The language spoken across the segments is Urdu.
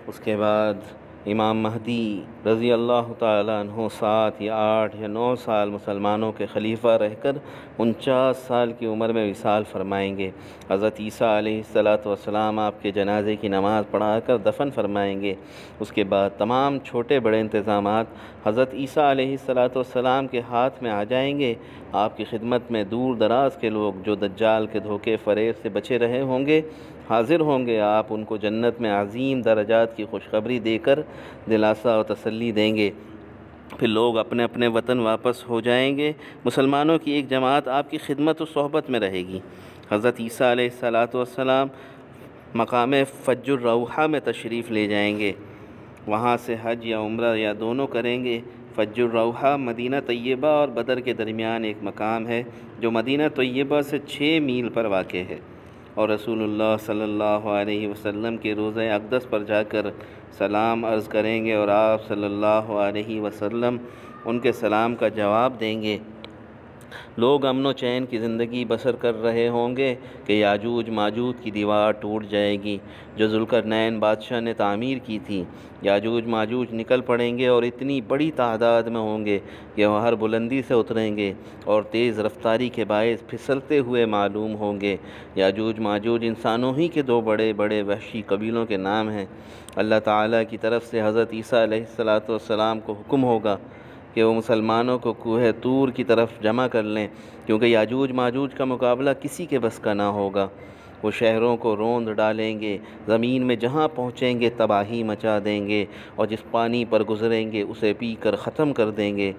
اس کے بعد امام مہدی رضی اللہ تعالیٰ عنہ 7 یا 8 یا 9 سال مسلمانوں کے خلیفہ رہ کر 49 سال کی عمر میں وصال فرمائیں گے۔ حضرت عیسیٰ علیہ السلام آپ کے جنازے کی نماز پڑھا کر دفن فرمائیں گے۔ اس کے بعد تمام چھوٹے بڑے انتظامات حضرت عیسیٰ علیہ السلام کے ہاتھ میں آ جائیں گے۔ آپ کی خدمت میں دور دراز کے لوگ جو دجال کے دھوکے فریب سے بچے رہے ہوں گے حاضر ہوں گے۔ آپ ان کو جنت میں عظیم درجات کی خوشخبری دے کر دلاسا و تسلی دیں گے۔ پھر لوگ اپنے اپنے وطن واپس ہو جائیں گے۔ مسلمانوں کی ایک جماعت آپ کی خدمت و صحبت میں رہے گی۔ حضرت عیسیٰ علیہ السلام مقام فج الروحہ میں تشریف لے جائیں گے۔ وہاں سے حج یا عمرہ یا دونوں کریں گے۔ فج الروحہ مدینہ طیبہ اور بدر کے درمیان ایک مقام ہے جو مدینہ طیبہ سے 6 میل پر واقع ہے، اور رسول اللہ صلی اللہ علیہ وسلم کے روضہ اقدس پر جا کر سلام عرض کریں گے، اور آپ صلی اللہ علیہ وسلم ان کے سلام کا جواب دیں گے۔ لوگ امن و چین کی زندگی بسر کر رہے ہوں گے کہ یاجوج ماجوج کی دیوار ٹوٹ جائے گی جو ذوالقرنین بادشاہ نے تعمیر کی تھی۔ یاجوج ماجوج نکل پڑیں گے اور اتنی بڑی تعداد میں ہوں گے کہ وہ ہر بلندی سے اتریں گے اور تیز رفتاری کے باعث پھسلتے ہوئے معلوم ہوں گے۔ یاجوج ماجوج انسانوں ہی کے 2 بڑے بڑے وحشی قبیلوں کے نام ہیں۔ اللہ تعالیٰ کی طرف سے حضرت عیسیٰ علیہ السلام کو حکم ہوگا کہ وہ مسلمانوں کو کوہ طور کی طرف جمع کر لیں، کیونکہ یاجوج ماجوج کا مقابلہ کسی کے بس کا نہ ہوگا۔ وہ شہروں کو روند ڈالیں گے، زمین میں جہاں پہنچیں گے تباہی مچا دیں گے، اور جس پانی پر گزریں گے اسے پی کر ختم کر دیں گے۔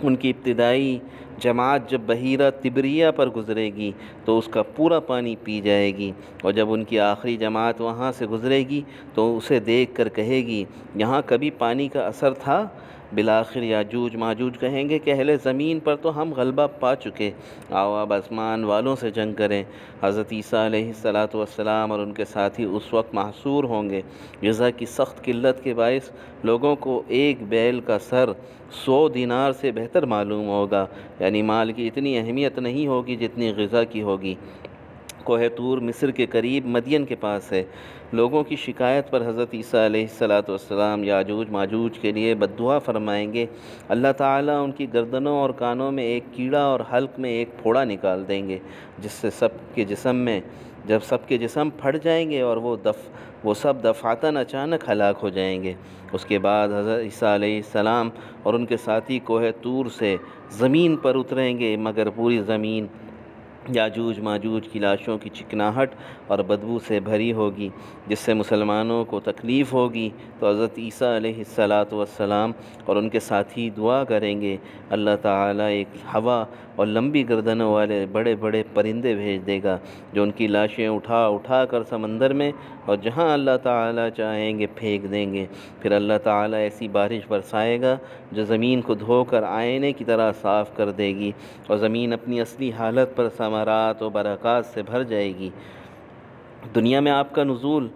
ان کی ابتدائی جماعت جب بحیرہ تبریہ پر گزرے گی تو اس کا پورا پانی پی جائے گی، اور جب ان کی آخری جماعت وہاں سے گزرے گی تو اسے دیکھ کر کہے گی یہاں کبھی پانی کا اثر تھا۔ بالآخر یاجوج ماجوج کہیں گے کہ اہل زمین پر تو ہم غلبہ پا چکے، آؤ اب آسمان والوں سے جنگ کریں۔ حضرت عیسیٰ علیہ السلام اور ان کے ساتھی اس وقت محصور ہوں گے۔ غذا کی سخت قلت کے باعث لوگوں کو ایک بیل کا سر 100 دینار سے بہتر معلوم ہوگا، یعنی مال کی اتنی اہمیت نہیں ہوگی جتنی غذا کی ہوگی۔ کوہ طور مصر کے قریب مدین کے پاس ہے۔ لوگوں کی شکایت پر حضرت عیسیٰ علیہ السلام یاجوج ماجوج کے لیے بددعا فرمائیں گے۔ اللہ تعالیٰ ان کی گردنوں اور کانوں میں ایک کیڑا اور حلق میں ایک پھوڑا نکال دیں گے، جس سے جب سب کے جسم پھٹ جائیں گے اور وہ سب دفعتاً اچانک ہلاک ہو جائیں گے۔ اس کے بعد حضرت عیسیٰ علیہ السلام اور ان کے ساتھی کوہ طور سے زمین پر اتریں گے، مگر پوری زمین یاجوج ماجوج کی لاشوں کی چکناہٹ اور بدبو سے بھری ہوگی، جس سے مسلمانوں کو تکلیف ہوگی۔ تو حضرت عیسیٰ علیہ السلام اور ان کے ساتھی دعا کریں گے، اللہ تعالیٰ ایک ہوا اور لمبی گردنوں والے بڑے بڑے پرندے بھیج دے گا جو ان کی لاشیں اٹھا اٹھا کر سمندر میں اور جہاں اللہ تعالیٰ چاہیں گے پھینک دیں گے۔ پھر اللہ تعالیٰ ایسی بارش برسائے گا جو زمین کو دھو کر آئینے کی طرح صاف کر دے گی، اور زمین اپنی اصلی حالت پر ثمرات و برکات سے بھر جائے گی۔ دنیا میں آپ کا نزول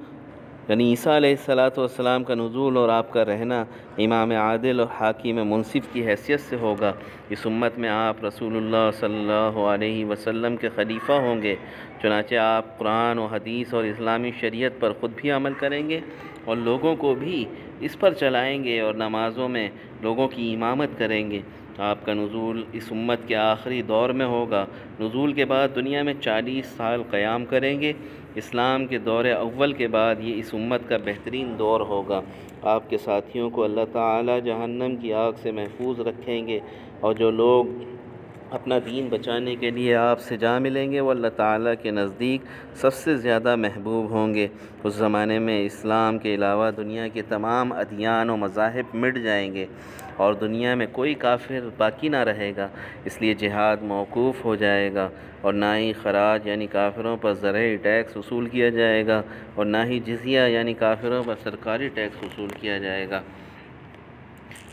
یعنی عیسیٰ علیہ السلام کا نزول اور آپ کا رہنا امام عادل اور حاکم منصف کی حیثیت سے ہوگا۔ اس امت میں آپ رسول اللہ صلی اللہ علیہ وسلم کے خلیفہ ہوں گے، چنانچہ آپ قرآن و حدیث اور اسلامی شریعت پر خود بھی عمل کریں گے اور لوگوں کو بھی اس پر چلائیں گے، اور نمازوں میں لوگوں کی امامت کریں گے۔ آپ کا نزول اس امت کے آخری دور میں ہوگا۔ نزول کے بعد دنیا میں 40 سال قیام کریں گے۔ اسلام کے دور اول کے بعد یہ اس امت کا بہترین دور ہوگا۔ آپ کے ساتھیوں کو اللہ تعالی جہنم کی آگ سے محفوظ رکھیں گے، اور جو لوگ اپنا دین بچانے کے لیے آپ سے جا ملیں گے وہ اللہ تعالیٰ کے نزدیک سب سے زیادہ محبوب ہوں گے۔ اس زمانے میں اسلام کے علاوہ دنیا کے تمام ادیان و مذاہب مٹ جائیں گے اور دنیا میں کوئی کافر باقی نہ رہے گا، اس لیے جہاد موقوف ہو جائے گا، اور نہ ہی خراج یعنی کافروں پر زرعی ٹیکس وصول کیا جائے گا، اور نہ ہی جزیہ یعنی کافروں پر سرکاری ٹیکس وصول کیا جائے گا۔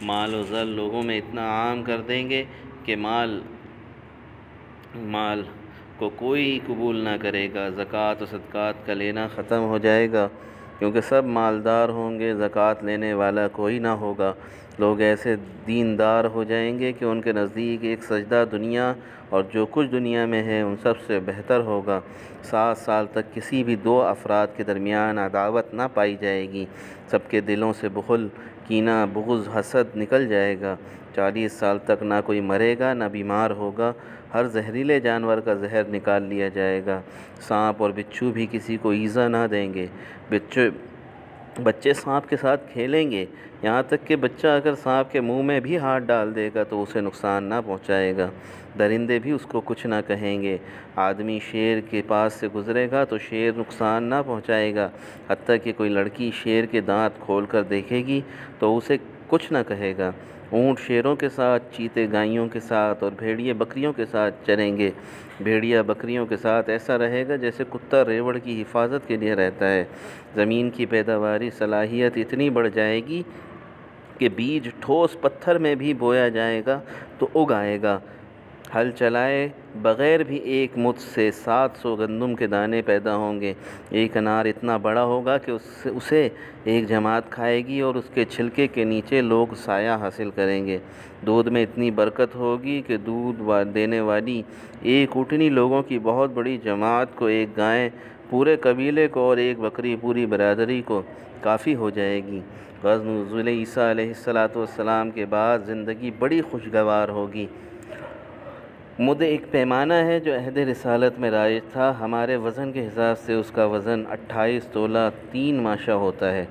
مال و زر لوگوں میں اتنا عام کر دیں گے کہ مال کو کوئی قبول نہ کرے گا۔ زکوٰۃ و صدقات کا لینا ختم ہو جائے گا، کیونکہ سب مالدار ہوں گے، زکوٰۃ لینے والا کوئی نہ ہوگا۔ لوگ ایسے دیندار ہو جائیں گے کہ ان کے نزدیک ایک سجدہ دنیا اور جو کچھ دنیا میں ہے ان سب سے بہتر ہوگا۔ 7 سال تک کسی بھی دو افراد کے درمیان عداوت نہ پائی جائے گی، سب کے دلوں سے بخل، کینہ، بغض، حسد نکل جائے گا۔ 40 سال تک نہ کوئی مرے گا نہ بیمار ہوگا، ہر زہریلے جانور کا زہر نکال لیا جائے گا، سانپ اور بچھو بھی کسی کو ایذا نہ دیں گے، بچے سانپ کے ساتھ کھیلیں گے، یہاں تک کہ بچہ اگر سانپ کے منہ میں بھی ہاتھ ڈال دے گا تو اسے نقصان نہ پہنچائے گا، درندے بھی اس کو کچھ نہ کہیں گے، آدمی شیر کے پاس سے گزرے گا تو شیر نقصان نہ پہنچائے گا، حتیٰ کہ کوئی لڑکی شیر کے دانت کھول کر دیکھے گی تو اسے کچھ نہ کہے گا۔ اونٹ شیروں کے ساتھ، چیتے گائیوں کے ساتھ اور بھیڑیے بکریوں کے ساتھ چریں گے، بھیڑیا بکریوں کے ساتھ ایسا رہے گا جیسے کتا ریوڑ کی حفاظت کے لیے رہتا ہے۔ زمین کی پیداواری صلاحیت اتنی بڑھ جائے گی کہ بیج ٹھوس پتھر میں بھی بویا جائے گا تو اگ آئے گا، ہل چلائے بغیر بھی ایک مٹھ سے 700 گندم کے دانے پیدا ہوں گے، ایک انار اتنا بڑا ہوگا کہ اسے ایک جماعت کھائے گی اور اس کے چھلکے کے نیچے لوگ سایہ حاصل کریں گے، دودھ میں اتنی برکت ہوگی کہ دودھ دینے والی ایک اونٹنی لوگوں کی بہت بڑی جماعت کو، ایک گائے پورے قبیلے کو اور ایک بکری پوری برادری کو کافی ہو جائے گی۔ غزوہ نزول عیسیٰ علیہ السلام کے بعد زندگی بڑی خوشگوار ہوگی۔ مد ایک پیمانہ ہے جو عہد رسالت میں رائج تھا، ہمارے وزن کے حساب سے اس کا وزن 28 تولہ 3 ماشہ ہوتا ہے۔